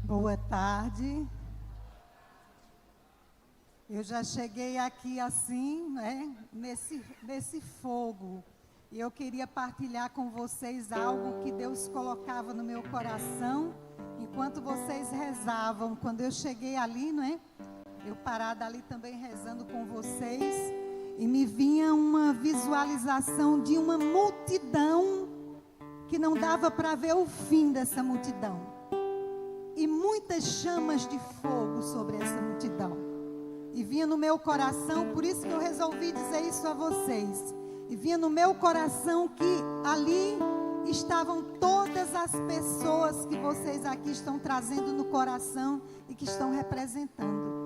Boa tarde. Eu já cheguei aqui assim, né, nesse fogo. E eu queria partilhar com vocês algo que Deus colocava no meu coração enquanto vocês rezavam. Quando eu cheguei ali, não é? Eu parada ali também rezando com vocês. E me vinha uma visualização de uma multidão que não dava para ver o fim dessa multidão. E muitas chamas de fogo sobre essa multidão. E vinha no meu coração, por isso que eu resolvi dizer isso a vocês. E vinha no meu coração que ali estavam todas as pessoas que vocês aqui estão trazendo no coração e que estão representando.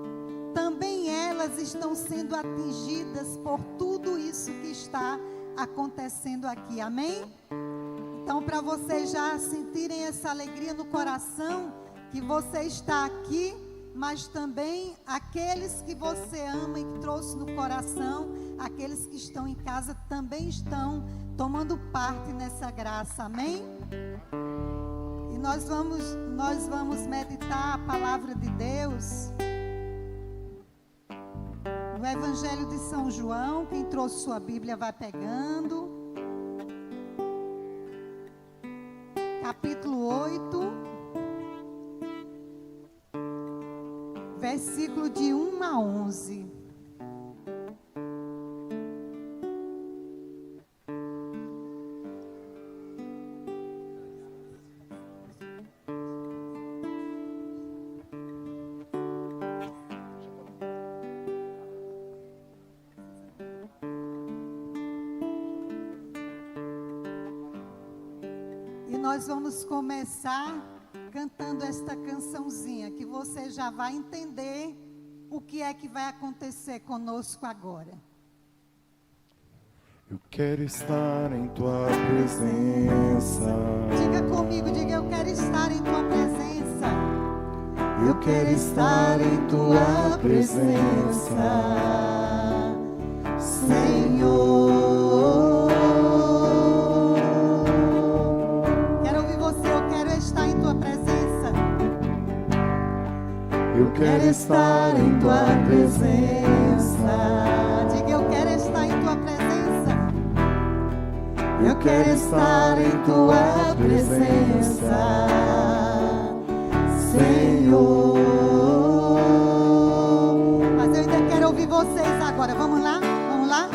Também elas estão sendo atingidas por tudo isso que está acontecendo aqui. Amém? Então, para vocês já sentirem essa alegria no coração, que você está aqui, mas também aqueles que você ama e que trouxe no coração, aqueles que estão em casa também estão tomando parte nessa graça, amém? E nós vamos meditar a palavra de Deus no Evangelho de São João. Quem trouxe sua Bíblia vai pegando. Capítulo 8. Versículo de 1 a 11. E nós vamos começar cantando esta cançãozinha, que você já vai entender o que é que vai acontecer conosco agora. Eu quero estar em tua presença. Diga comigo, diga: eu quero estar em tua presença. Eu quero estar em tua presença, Senhor. Quero ouvir você, eu quero estar em tua presença. Eu quero estar em tua presença. Diga: eu quero estar em tua presença. Eu quero estar em tua presença, Senhor. Mas eu ainda quero ouvir vocês agora. Vamos lá? Vamos lá?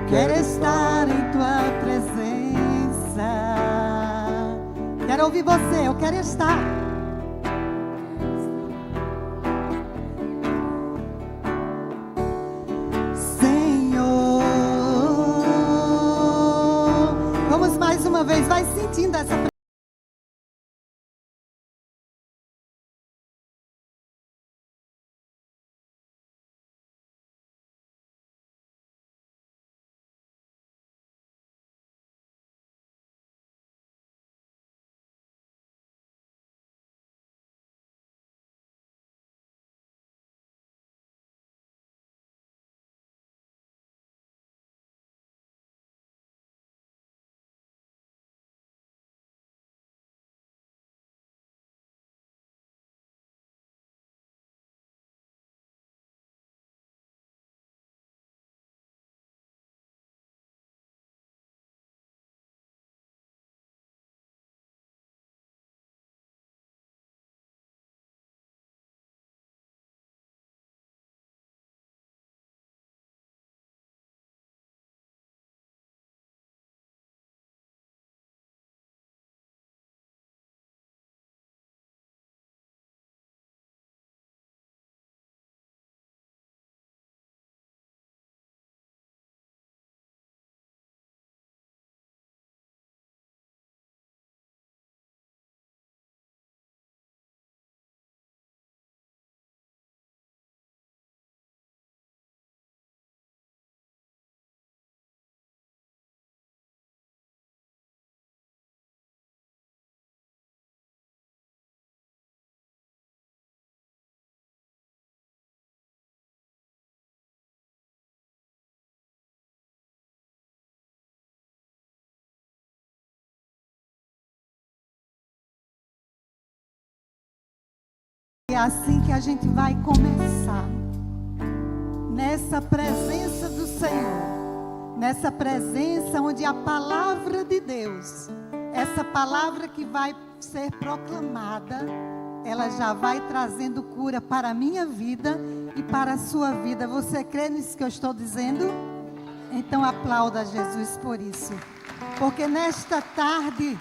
Quero estar em tua presença. Quero ouvir você, eu quero estar. Senhor. Vamos mais uma vez, vai sentindo essa presença. É assim que a gente vai começar. Nessa presença do Senhor. Nessa presença onde a palavra de Deus, essa palavra que vai ser proclamada, ela já vai trazendo cura para a minha vida e para a sua vida. Você crê nisso que eu estou dizendo? Então aplauda Jesus por isso. Porque nesta tarde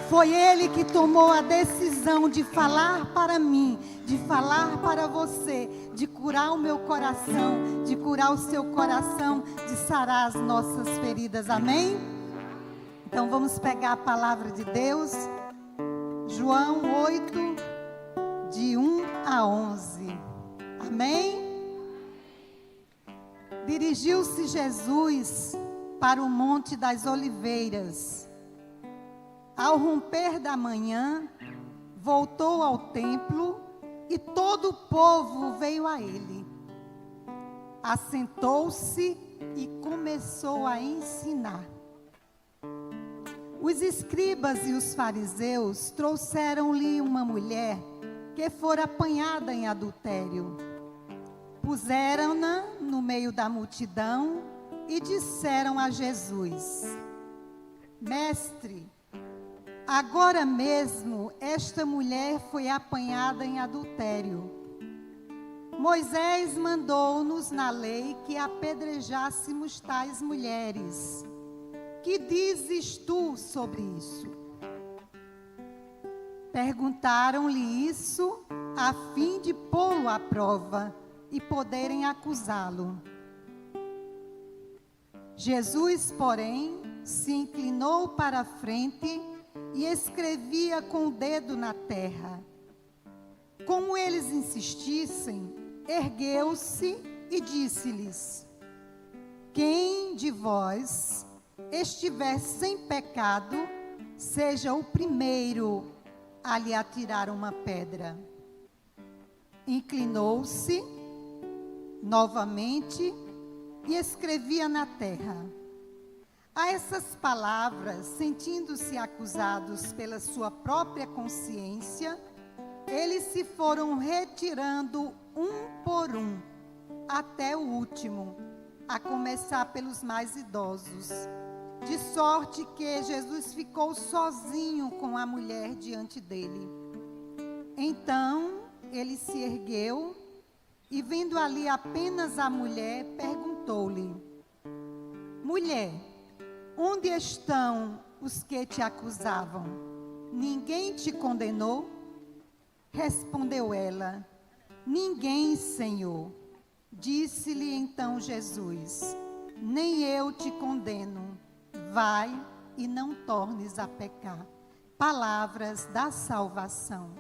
foi Ele que tomou a decisão de falar para mim, de falar para você, de curar o meu coração, de curar o seu coração, de sarar as nossas feridas. Amém? Então vamos pegar a palavra de Deus. João 8, de 1 a 11. Amém? Dirigiu-se Jesus para o Monte das Oliveiras. Ao romper da manhã, voltou ao templo e todo o povo veio a ele. Assentou-se e começou a ensinar. Os escribas e os fariseus trouxeram-lhe uma mulher que fora apanhada em adultério. Puseram-na no meio da multidão e disseram a Jesus: Mestre, agora mesmo esta mulher foi apanhada em adultério. Moisés mandou-nos na lei que apedrejássemos tais mulheres. Que dizes tu sobre isso? Perguntaram-lhe isso a fim de pô-lo à prova e poderem acusá-lo. Jesus, porém, se inclinou para a frente e escrevia com o dedo na terra. Como eles insistissem, ergueu-se e disse-lhes: Quem de vós estiver sem pecado, seja o primeiro a lhe atirar uma pedra. Inclinou-se novamente e escrevia na terra. A essas palavras, sentindo-se acusados pela sua própria consciência, eles se foram retirando um por um, até o último, a começar pelos mais idosos. De sorte que Jesus ficou sozinho com a mulher diante dele. Então, ele se ergueu e, vendo ali apenas a mulher, perguntou-lhe: Mulher, onde estão os que te acusavam? Ninguém te condenou? Respondeu ela: Ninguém, Senhor. Disse-lhe então Jesus: Nem eu te condeno. Vai e não tornes a pecar. Palavras da salvação.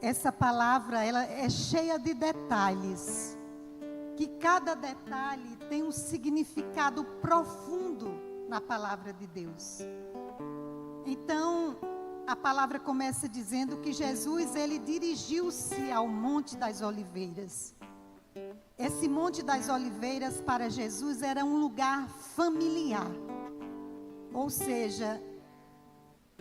Essa palavra, ela é cheia de detalhes, que cada detalhe tem um significado profundo na palavra de Deus. Então, a palavra começa dizendo que Jesus, ele dirigiu-se ao Monte das Oliveiras. Esse Monte das Oliveiras para Jesus era um lugar familiar. Ou seja,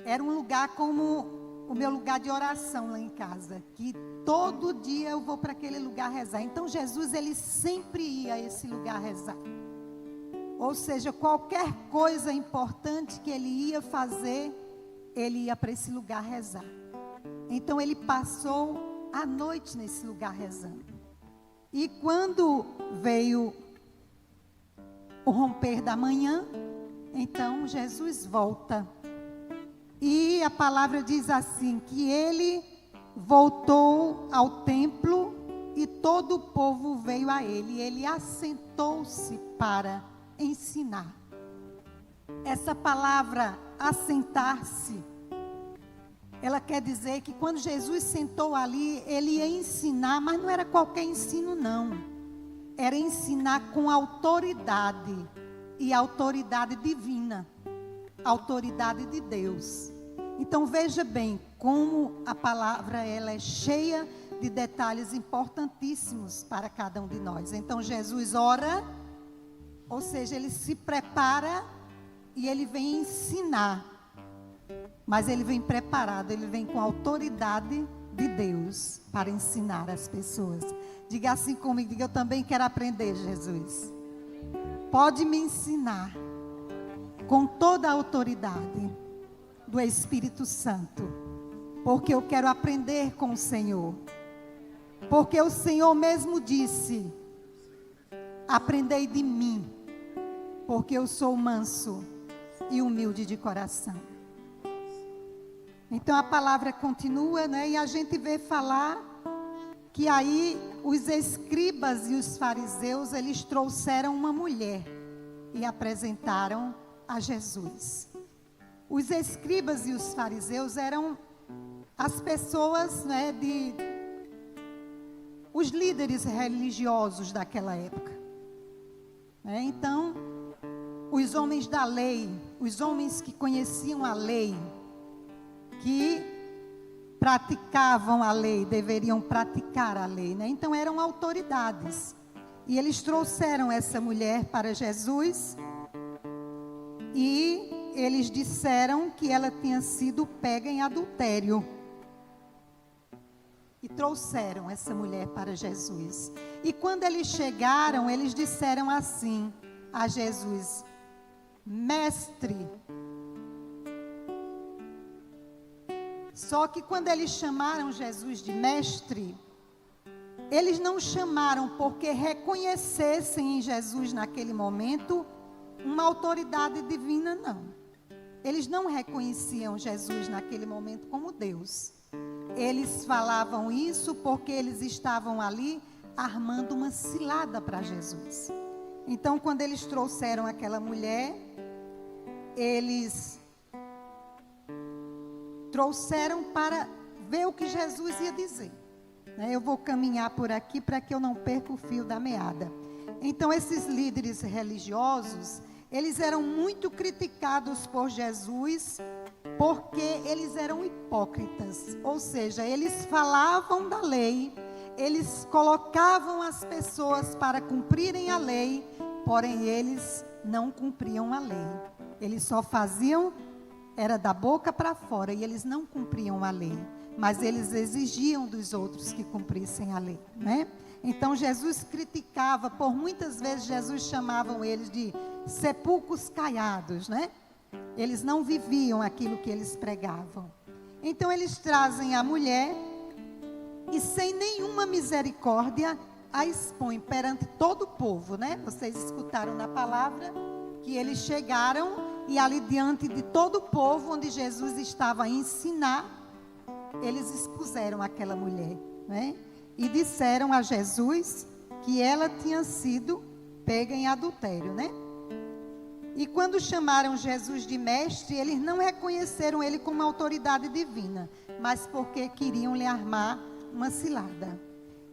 era um lugar como o meu lugar de oração lá em casa, que todo dia eu vou para aquele lugar rezar. Então Jesus, ele sempre ia a esse lugar rezar. Ou seja, qualquer coisa importante que ele ia fazer, ele ia para esse lugar rezar. Então ele passou a noite nesse lugar rezando. E quando veio o romper da manhã, então Jesus volta. E a palavra diz assim, que ele voltou ao templo e todo o povo veio a ele. Ele assentou-se para ensinar. Essa palavra, assentar-se, ela quer dizer que quando Jesus sentou ali, ele ia ensinar, mas não era qualquer ensino não. Era ensinar com autoridade, e autoridade divina, autoridade de Deus. Então veja bem como a palavra, ela é cheia de detalhes importantíssimos para cada um de nós. Então Jesus ora, ou seja, ele se prepara e ele vem ensinar. mas ele vem preparado, ele vem com a autoridade de Deus para ensinar as pessoas. Diga assim comigo, diga: eu também quero aprender, Jesus. Pode me ensinar com toda a autoridade do Espírito Santo, porque eu quero aprender com o Senhor. Porque o Senhor mesmo disse: aprendei de mim, porque eu sou manso e humilde de coração. Então a palavra continua, né? E a gente vê falar que aí os escribas e os fariseus, eles trouxeram uma mulher e apresentaram a Jesus. Os escribas e os fariseus eram as pessoas, né, os líderes religiosos daquela época. Então, os homens da lei, os homens que conheciam a lei, que praticavam a lei, deveriam praticar a lei, né? Então eram autoridades. E eles trouxeram essa mulher para Jesus e eles disseram que ela tinha sido pega em adultério. E trouxeram essa mulher para Jesus. E quando eles chegaram, eles disseram assim a Jesus: mestre. Só que quando eles chamaram Jesus de mestre, eles não chamaram porque reconhecessem em Jesus naquele momento uma autoridade divina, não. Eles não reconheciam Jesus naquele momento como Deus. Eles falavam isso porque eles estavam ali armando uma cilada para Jesus. Então, quando eles trouxeram aquela mulher, eles trouxeram para ver o que Jesus ia dizer. Eu vou caminhar por aqui para que eu não perca o fio da meada. Então, esses líderes religiosos, eles eram muito criticados por Jesus, porque eles eram hipócritas. Ou seja, eles falavam da lei, eles colocavam as pessoas para cumprirem a lei, porém eles não cumpriam a lei. Eles só faziam, era da boca para fora, e eles não cumpriam a lei. Mas eles exigiam dos outros que cumprissem a lei, né? Então Jesus criticava, por muitas vezes Jesus chamavam eles de sepulcros caiados, né? Eles não viviam aquilo que eles pregavam. Então eles trazem a mulher e sem nenhuma misericórdia a expõem perante todo o povo, né? Vocês escutaram na palavra que eles chegaram e ali diante de todo o povo, onde Jesus estava a ensinar, eles expuseram aquela mulher, né? E disseram a Jesus que ela tinha sido pega em adultério, né? E quando chamaram Jesus de mestre, eles não reconheceram ele como autoridade divina, mas porque queriam lhe armar uma cilada.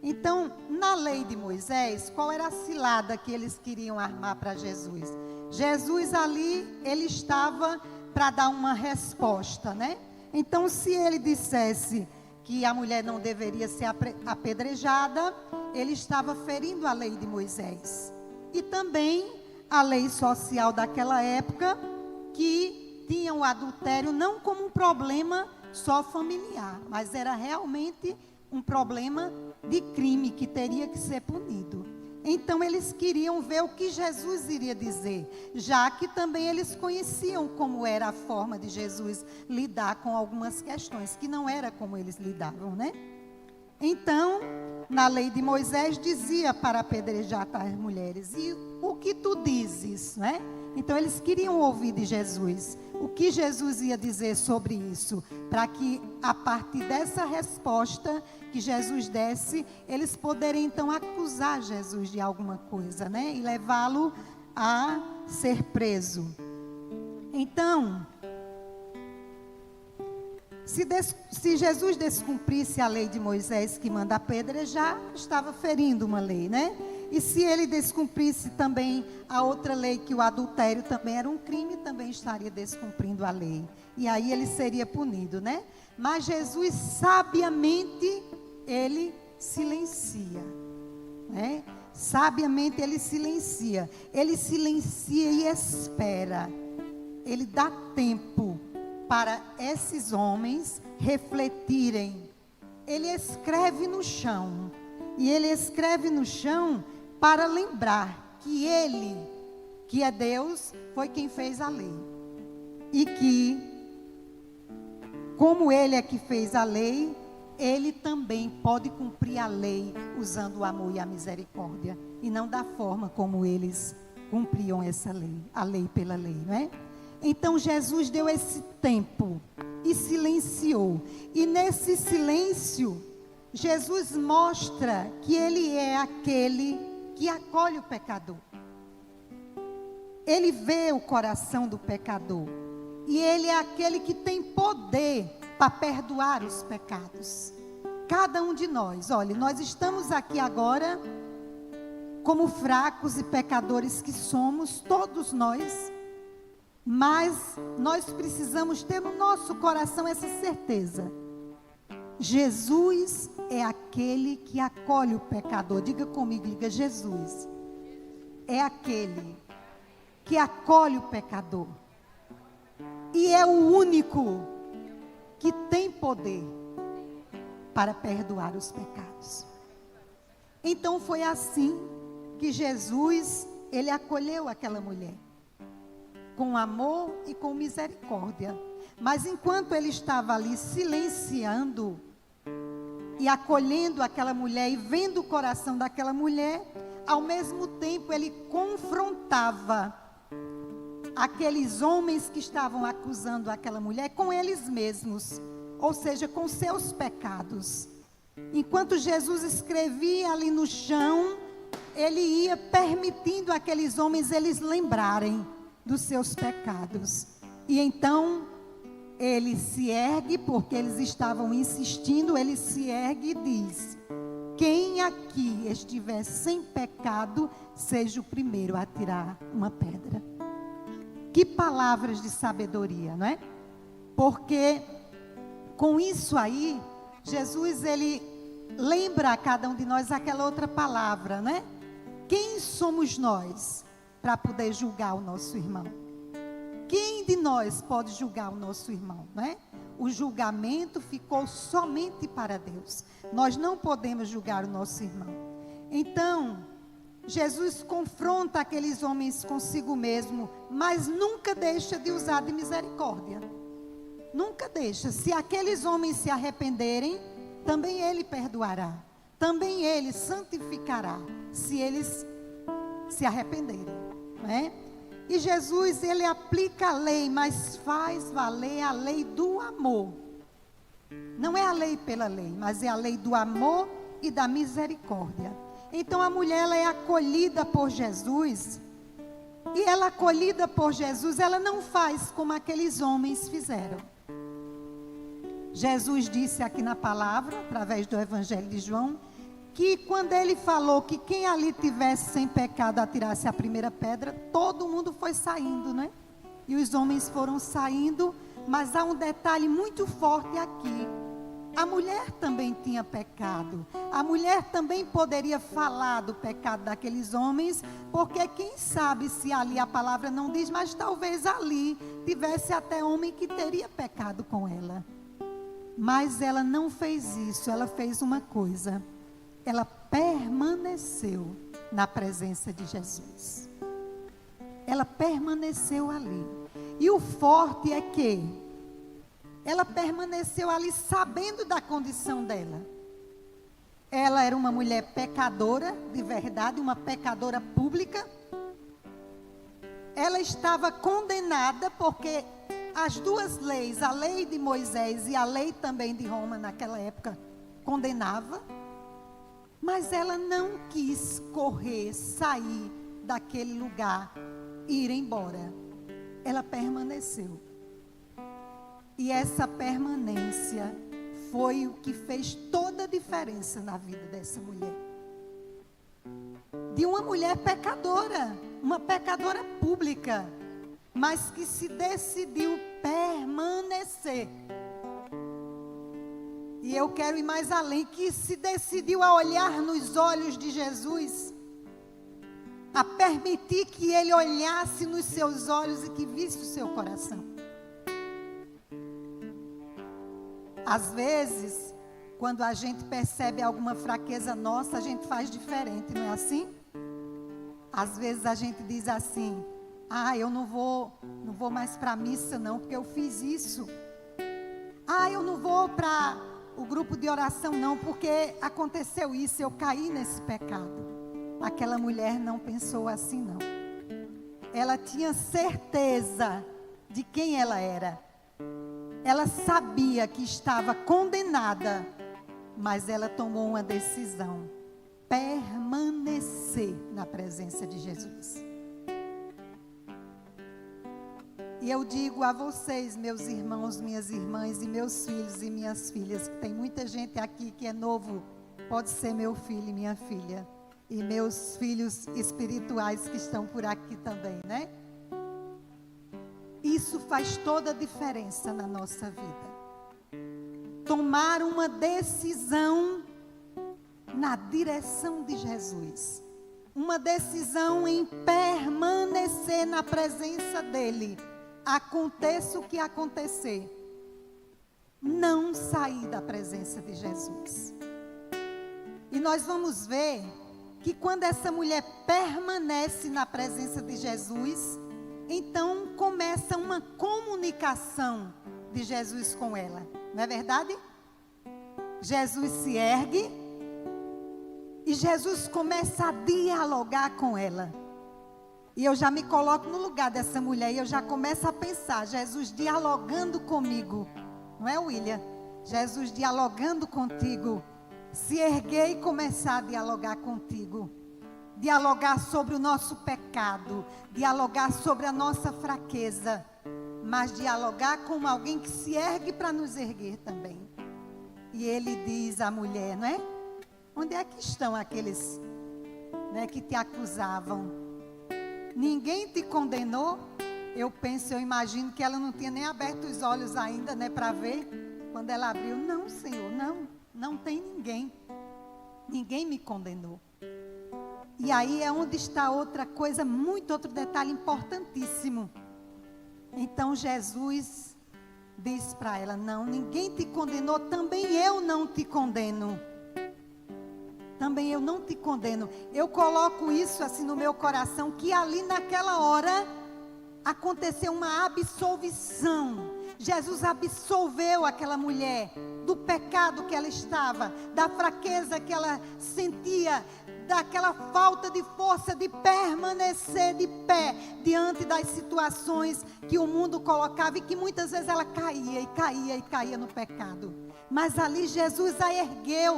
Então, na lei de Moisés, qual era a cilada que eles queriam armar para Jesus? Jesus ali, ele estava para dar uma resposta, né? Então, se ele dissesse que a mulher não deveria ser apedrejada, ele estava ferindo a lei de Moisés. E também a lei social daquela época, que tinha o adultério não como um problema só familiar, mas era realmente um problema de crime que teria que ser punido. Então eles queriam ver o que Jesus iria dizer, já que também eles conheciam como era a forma de Jesus lidar com algumas questões, que não era como eles lidavam, né? Então, na lei de Moisés dizia para apedrejar tais mulheres. E o que tu dizes, né? Então eles queriam ouvir de Jesus o que Jesus ia dizer sobre isso, para que a partir dessa resposta que Jesus desse, eles poderem então acusar Jesus de alguma coisa, né? E levá-lo a ser preso. Então, se Jesus descumprisse a lei de Moisés que manda apedrejar, estava ferindo uma lei, né? E se ele descumprisse também a outra lei, que o adultério também era um crime, também estaria descumprindo a lei. E aí ele seria punido, né? Mas Jesus, sabiamente, ele silencia, né? Sabiamente ele silencia. Ele silencia e espera. Ele dá tempo para esses homens refletirem. Ele escreve no chão. E ele escreve no chão para lembrar que ele, que é Deus, foi quem fez a lei. E que, como ele é que fez a lei, ele também pode cumprir a lei usando o amor e a misericórdia. E não da forma como eles cumpriam essa lei, a lei pela lei, não é? Então Jesus deu esse tempo e silenciou. E nesse silêncio, Jesus mostra que ele é aquele que acolhe o pecador. Ele vê o coração do pecador. E ele é aquele que tem poder para perdoar os pecados. Cada um de nós, olha, nós estamos aqui agora como fracos e pecadores que somos, todos nós. Mas nós precisamos ter no nosso coração essa certeza. Jesus é aquele que acolhe o pecador. Diga comigo, diga: Jesus é aquele que acolhe o pecador. E é o único que tem poder para perdoar os pecados. Então foi assim que Jesus, ele acolheu aquela mulher. Com amor e com misericórdia. Mas enquanto ele estava ali silenciando e acolhendo aquela mulher e vendo o coração daquela mulher, ao mesmo tempo ele confrontava aqueles homens que estavam acusando aquela mulher com eles mesmos, ou seja, com seus pecados. Enquanto Jesus escrevia ali no chão, ele ia permitindo aqueles homens eles lembrarem dos seus pecados. E então ele se ergue, porque eles estavam insistindo, ele se ergue e diz: quem aqui estiver sem pecado, seja o primeiro a tirar uma pedra. Que palavras de sabedoria, não é? Porque com isso aí, Jesus, ele lembra a cada um de nós aquela outra palavra, né? Quem somos nós para poder julgar o nosso irmão? Quem de nós pode julgar o nosso irmão, né? O julgamento ficou somente para Deus. Nós não podemos julgar o nosso irmão. Então, Jesus confronta aqueles homens consigo mesmo, mas nunca deixa de usar de misericórdia. Nunca deixa. Se aqueles homens se arrependerem, também ele perdoará. Também ele santificará, se eles se arrependerem, né? E Jesus, ele aplica a lei, mas faz valer a lei do amor. Não é a lei pela lei, mas é a lei do amor e da misericórdia. Então a mulher, ela é acolhida por Jesus. E ela acolhida por Jesus, ela não faz como aqueles homens fizeram. Jesus disse aqui na palavra, através do Evangelho de João, que quando ele falou que quem ali tivesse sem pecado atirasse a primeira pedra, todo mundo foi saindo, né? E os homens foram saindo, mas há um detalhe muito forte aqui. A mulher também tinha pecado. A mulher também poderia falar do pecado daqueles homens, porque quem sabe se ali a palavra não diz, mas talvez ali tivesse até homem que teria pecado com ela. Mas ela não fez isso, ela fez uma coisa. Ela permaneceu na presença de Jesus. Ela permaneceu ali. E o forte é que ela permaneceu ali sabendo da condição dela. Ela era uma mulher pecadora, de verdade, uma pecadora pública. Ela estava condenada porque as duas leis, a lei de Moisés e a lei também de Roma naquela época, condenava. Mas ela não quis correr, sair daquele lugar, ir embora. Ela permaneceu. E essa permanência foi o que fez toda a diferença na vida dessa mulher. De uma mulher pecadora, uma pecadora pública, mas que se decidiu permanecer. E eu quero ir mais além, que se decidiu a olhar nos olhos de Jesus, a permitir que ele olhasse nos seus olhos e que visse o seu coração. Às vezes, quando a gente percebe alguma fraqueza nossa, a gente faz diferente, não é assim? Às vezes a gente diz assim: eu não vou mais para a missa não, porque eu fiz isso. Eu não vou para o grupo de oração não, porque aconteceu isso, eu caí nesse pecado. Aquela mulher não pensou assim não. Ela tinha certeza de quem ela era. Ela sabia que estava condenada, mas ela tomou uma decisão: permanecer na presença de Jesus. E eu digo a vocês, meus irmãos, minhas irmãs e meus filhos e minhas filhas, que tem muita gente aqui que é novo, pode ser meu filho e minha filha, e meus filhos espirituais que estão por aqui também, né? Isso faz toda a diferença na nossa vida. Tomar uma decisão na direção de Jesus. Uma decisão em permanecer na presença dEle. Aconteça o que acontecer. Não sair da presença de Jesus. E nós vamos ver que quando essa mulher permanece na presença de Jesus, então começa uma comunicação de Jesus com ela. Não é verdade? Jesus se ergue e Jesus começa a dialogar com ela. E eu já me coloco no lugar dessa mulher e eu já começo a pensar: Jesus dialogando comigo. Não é, William? Jesus dialogando contigo. Se erguer e começar a dialogar contigo. Dialogar sobre o nosso pecado. Dialogar sobre a nossa fraqueza. Mas dialogar com alguém que se ergue para nos erguer também. E ele diz à mulher, não é? Onde é que estão aqueles, né, que te acusavam? Ninguém te condenou? Eu imagino que ela não tinha nem aberto os olhos ainda, né, para ver. Quando ela abriu: não, Senhor, não tem ninguém. Ninguém me condenou. E aí é onde está outra coisa, outro detalhe importantíssimo. Então Jesus diz para ela: não, ninguém te condenou, também eu não te condeno. Também eu não te condeno. Eu coloco isso assim no meu coração, que ali naquela hora aconteceu uma absolvição. Jesus absolveu aquela mulher do pecado que ela estava, da fraqueza que ela sentia, daquela falta de força de permanecer de pé diante das situações que o mundo colocava e que muitas vezes ela caía no pecado. Mas ali Jesus a ergueu.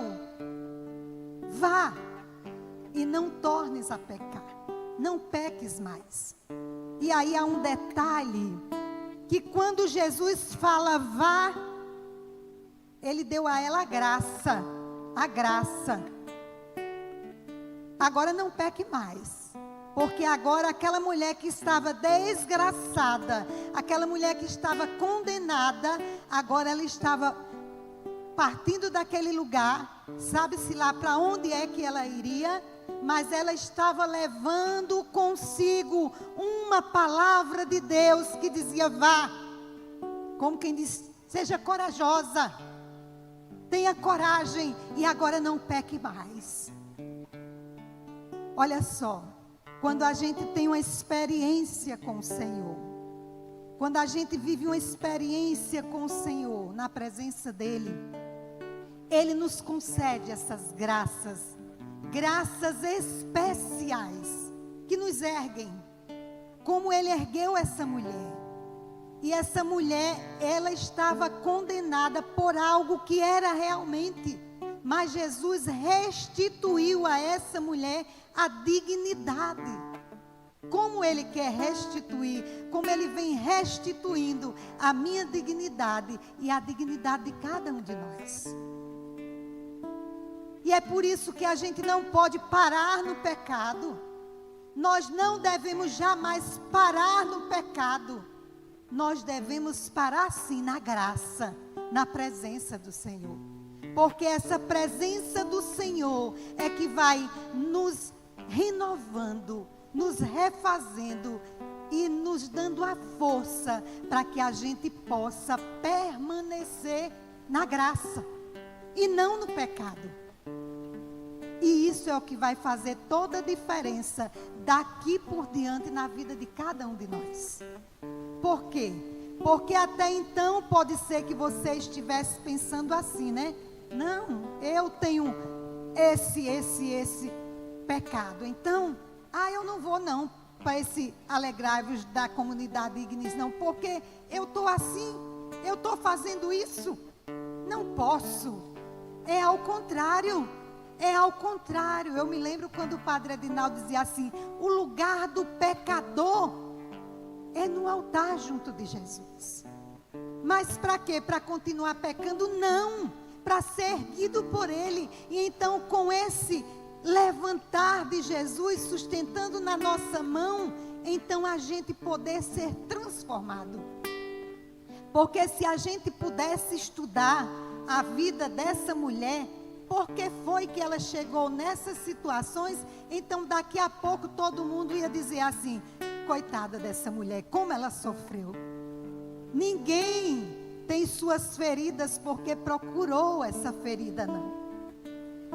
Vá e não tornes a pecar. Não peques mais. E aí há um detalhe, que quando Jesus fala vá, Ele deu a ela a graça. A graça. Agora não peque mais. Porque agora aquela mulher que estava desgraçada, aquela mulher que estava condenada, agora ela estava partindo daquele lugar, sabe-se lá para onde é que ela iria, mas ela estava levando consigo uma palavra de Deus que dizia: vá, como quem diz, seja corajosa, tenha coragem e agora não peque mais. Olha só, quando a gente tem uma experiência com o Senhor, quando a gente vive uma experiência com o Senhor, na presença dEle, Ele nos concede essas graças especiais, que nos erguem, como Ele ergueu essa mulher. E essa mulher, ela estava condenada por algo que era realmente, mas Jesus restituiu a essa mulher a dignidade. Como Ele quer restituir, como Ele vem restituindo a minha dignidade e a dignidade de cada um de nós. E é por isso que a gente não pode parar no pecado. Nós não devemos jamais parar no pecado. Nós devemos parar sim na graça, na presença do Senhor. Porque essa presença do Senhor é que vai nos renovando, nos refazendo e nos dando a força para que a gente possa permanecer na graça e não no pecado. E isso é o que vai fazer toda a diferença daqui por diante na vida de cada um de nós. Por quê? Porque até então pode ser que você estivesse pensando assim, né? Não, eu tenho esse pecado. Então, eu não vou não para esse alegrai-vos da comunidade Ignis, não. Porque eu estou assim, eu estou fazendo isso. Não posso. É ao contrário. É ao contrário. Eu me lembro quando o padre Edinaldo dizia assim: o lugar do pecador é no altar junto de Jesus. Mas para quê? Para continuar pecando? Não. Para ser erguido por Ele. E então com esse levantar de Jesus sustentando na nossa mão, então a gente poder ser transformado. Porque se a gente pudesse estudar a vida dessa mulher, por que foi que ela chegou nessas situações, então daqui a pouco todo mundo ia dizer assim: coitada dessa mulher, como ela sofreu. Ninguém tem suas feridas porque procurou essa ferida, não.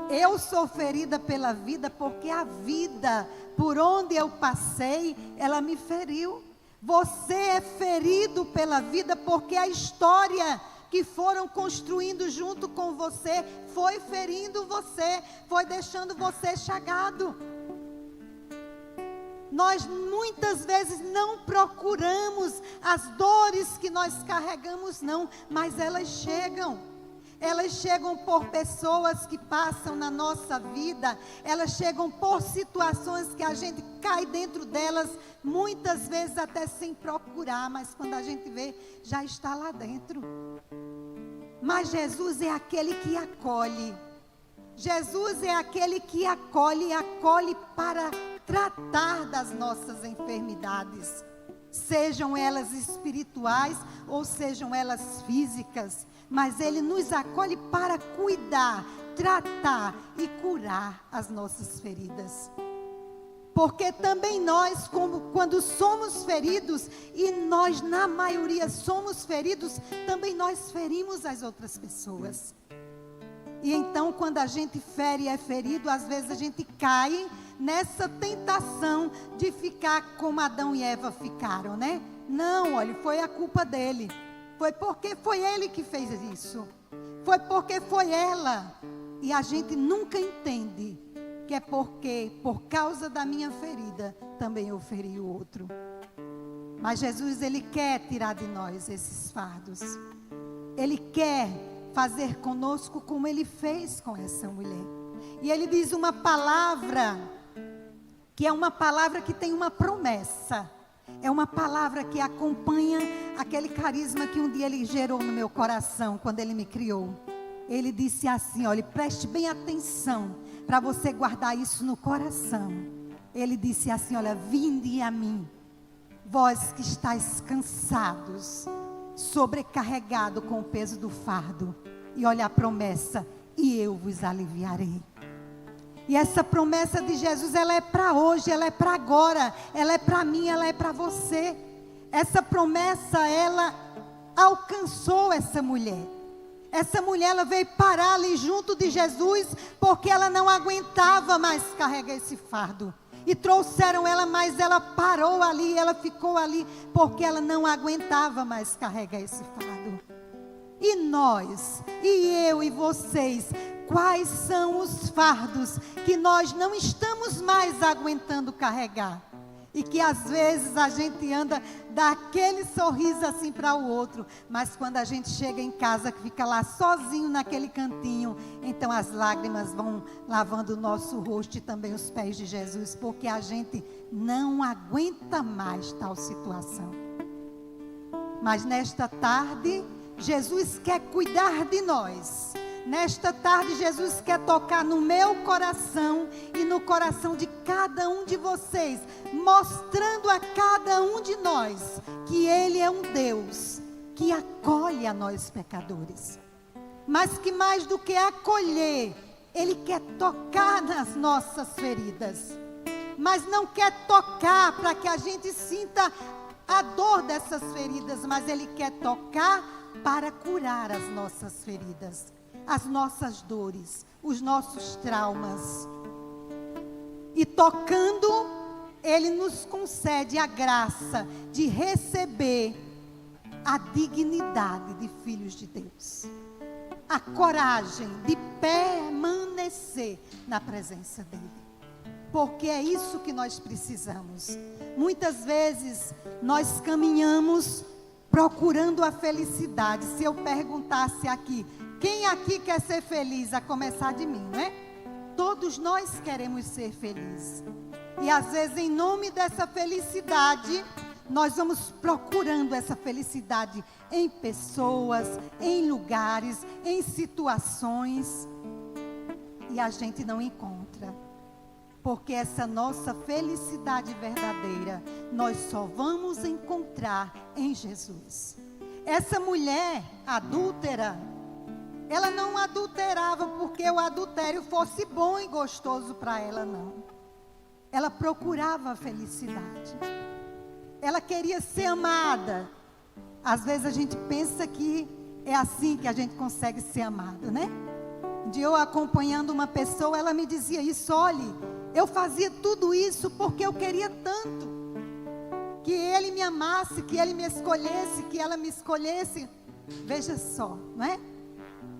Eu sou ferida pela vida porque a vida, por onde eu passei, ela me feriu. Você é ferido pela vida porque a história que foram construindo junto com você foi ferindo você, foi deixando você chagado. Nós muitas vezes não procuramos as dores que nós carregamos, não, mas elas chegam. Elas chegam por pessoas que passam na nossa vida, elas chegam por situações que a gente cai dentro delas, muitas vezes até sem procurar, mas quando a gente vê, já está lá dentro. Mas Jesus é aquele que acolhe. Jesus é aquele que acolhe e acolhe para tratar das nossas enfermidades, sejam elas espirituais ou sejam elas físicas. Mas Ele nos acolhe para cuidar, tratar e curar as nossas feridas. Porque também nós, quando somos feridos, e nós na maioria somos feridos, também nós ferimos as outras pessoas. E então quando a gente fere e é ferido, às vezes a gente cai nessa tentação de ficar como Adão e Eva ficaram, né? Não, olha, foi a culpa dele. Foi porque foi ele que fez isso. Foi porque foi ela. E a gente nunca entende que é porque, por causa da minha ferida, também eu feri o outro. Mas Jesus, Ele quer tirar de nós esses fardos. Ele quer fazer conosco como Ele fez com essa mulher. E Ele diz uma palavra, que é uma palavra que tem uma promessa. É uma palavra que acompanha aquele carisma que um dia Ele gerou no meu coração, quando Ele me criou. Ele disse assim, olha, preste bem atenção, para você guardar isso no coração. Ele disse assim, olha, vinde a mim, vós que estáis cansados, sobrecarregado com o peso do fardo. E olha a promessa, e eu vos aliviarei. E essa promessa de Jesus, ela é para hoje, ela é para agora, ela é para mim, ela é para você. Essa promessa, ela alcançou essa mulher. Essa mulher, ela veio parar ali junto de Jesus, porque ela não aguentava mais carregar esse fardo. E trouxeram ela, mas ela parou ali, ela ficou ali, porque ela não aguentava mais carregar esse fardo. E nós, e eu e vocês, quais são os fardos que nós não estamos mais aguentando carregar? E que às vezes a gente anda, dá aquele sorriso assim para o outro, mas quando a gente chega em casa, que fica lá sozinho naquele cantinho, então as lágrimas vão lavando o nosso rosto e também os pés de Jesus, porque a gente não aguenta mais tal situação. Mas nesta tarde, Jesus quer cuidar de nós. Nesta tarde, Jesus quer tocar no meu coração e no coração de cada um de vocês, mostrando a cada um de nós que Ele é um Deus que acolhe a nós pecadores. Mas que mais do que acolher, Ele quer tocar nas nossas feridas. Mas não quer tocar para que a gente sinta a dor dessas feridas, mas Ele quer tocar para curar as nossas feridas, as nossas dores, os nossos traumas. E tocando, Ele nos concede a graça de receber a dignidade de filhos de Deus. A coragem de permanecer na presença dEle. Porque é isso que nós precisamos. Muitas vezes nós caminhamos procurando a felicidade. Se eu perguntasse aqui, quem aqui quer ser feliz? A começar de mim, não é? Todos nós queremos ser felizes. E às vezes, em nome dessa felicidade, nós vamos procurando essa felicidade em pessoas, em lugares, em situações. E a gente não encontra. Porque essa nossa felicidade verdadeira, nós só vamos encontrar em Jesus. Essa mulher adúltera, ela não adulterava porque o adultério fosse bom e gostoso para ela, não. Ela procurava a felicidade. Ela queria ser amada. Às vezes a gente pensa que é assim que a gente consegue ser amado, né? Um dia eu acompanhando uma pessoa, ela me dizia isso: olhe, eu fazia tudo isso porque eu queria tanto que ele me amasse, que ele me escolhesse, que ela me escolhesse. Veja só, não é?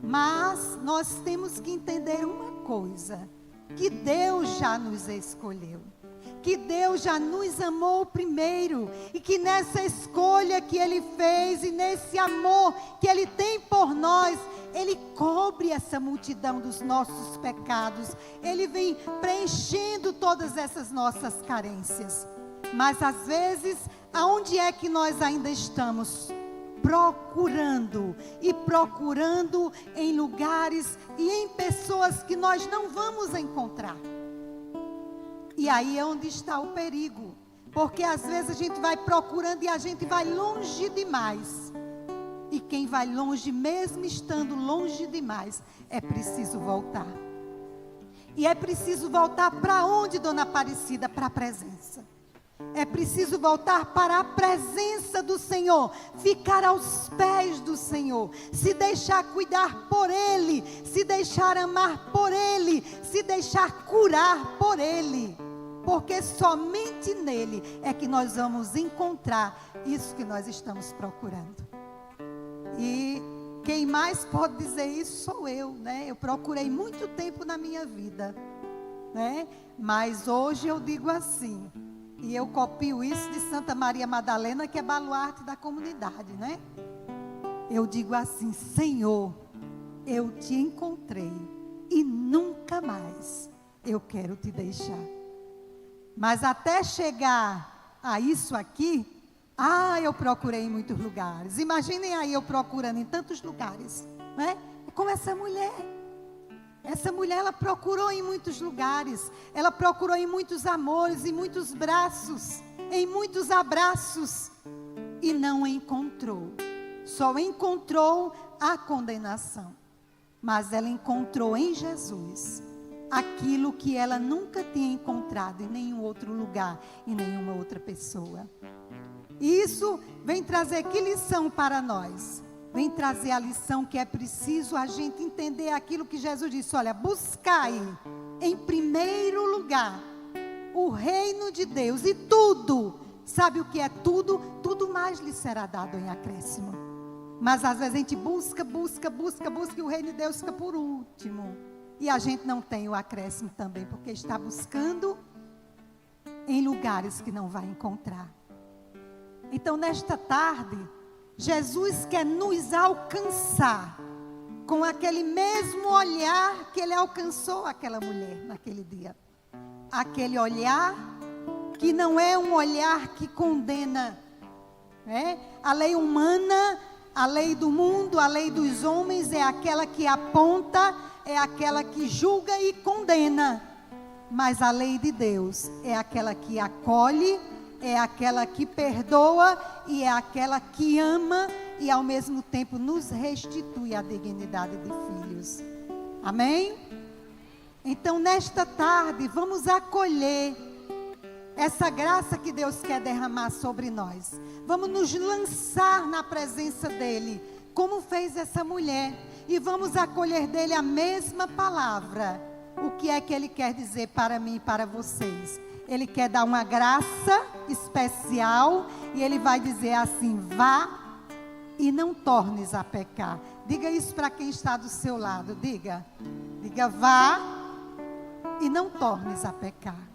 Mas nós temos que entender uma coisa, que Deus já nos escolheu, que Deus já nos amou primeiro, e que nessa escolha que Ele fez e nesse amor que Ele tem por nós, Ele cobre essa multidão dos nossos pecados. Ele vem preenchendo todas essas nossas carências. Mas às vezes, aonde é que nós ainda estamos? Procurando e procurando em lugares e em pessoas que nós não vamos encontrar. E aí é onde está o perigo. Porque às vezes a gente vai procurando e a gente vai longe demais. E quem vai longe, mesmo estando longe demais, é preciso voltar. E é preciso voltar para onde, dona Aparecida? Para a presença. É preciso voltar para a presença do Senhor, ficar aos pés do Senhor, se deixar cuidar por Ele, se deixar amar por Ele, se deixar curar por Ele. Porque somente nele é que nós vamos encontrar isso que nós estamos procurando. E quem mais pode dizer isso sou eu, né? Eu procurei muito tempo na minha vida, né? Mas hoje eu digo assim, e eu copio isso de Santa Maria Madalena, que é baluarte da comunidade, né? Eu digo assim: Senhor, eu te encontrei e nunca mais eu quero te deixar. Mas até chegar a isso aqui, eu procurei em muitos lugares. Imaginem aí eu procurando em tantos lugares, né? Como essa mulher. Essa mulher, ela procurou em muitos lugares. Ela procurou em muitos amores, em muitos braços, em muitos abraços. E não encontrou. Só encontrou a condenação. Mas ela encontrou em Jesus aquilo que ela nunca tinha encontrado em nenhum outro lugar, em nenhuma outra pessoa. E isso vem trazer que lição para nós? Vem trazer a lição que é preciso a gente entender aquilo que Jesus disse: olha, buscai em primeiro lugar o reino de Deus, e tudo, sabe o que é tudo? Tudo mais lhe será dado em acréscimo. Mas às vezes a gente busca, e o reino de Deus fica por último. E a gente não tem o acréscimo também, porque está buscando em lugares que não vai encontrar. Então, nesta tarde, Jesus quer nos alcançar com aquele mesmo olhar que Ele alcançou aquela mulher naquele dia. Aquele olhar que não é um olhar que condena, né? A lei humana, a lei do mundo, a lei dos homens é aquela que aponta, é aquela que julga e condena. Mas a lei de Deus é aquela que acolhe, é aquela que perdoa e é aquela que ama e ao mesmo tempo nos restitui a dignidade de filhos. Amém? Então nesta tarde vamos acolher essa graça que Deus quer derramar sobre nós. Vamos nos lançar na presença dEle como fez essa mulher. E vamos acolher dele a mesma palavra. O que é que ele quer dizer para mim e para vocês? Ele quer dar uma graça especial e ele vai dizer assim: vá e não tornes a pecar. Diga isso para quem está do seu lado. Diga, vá e não tornes a pecar.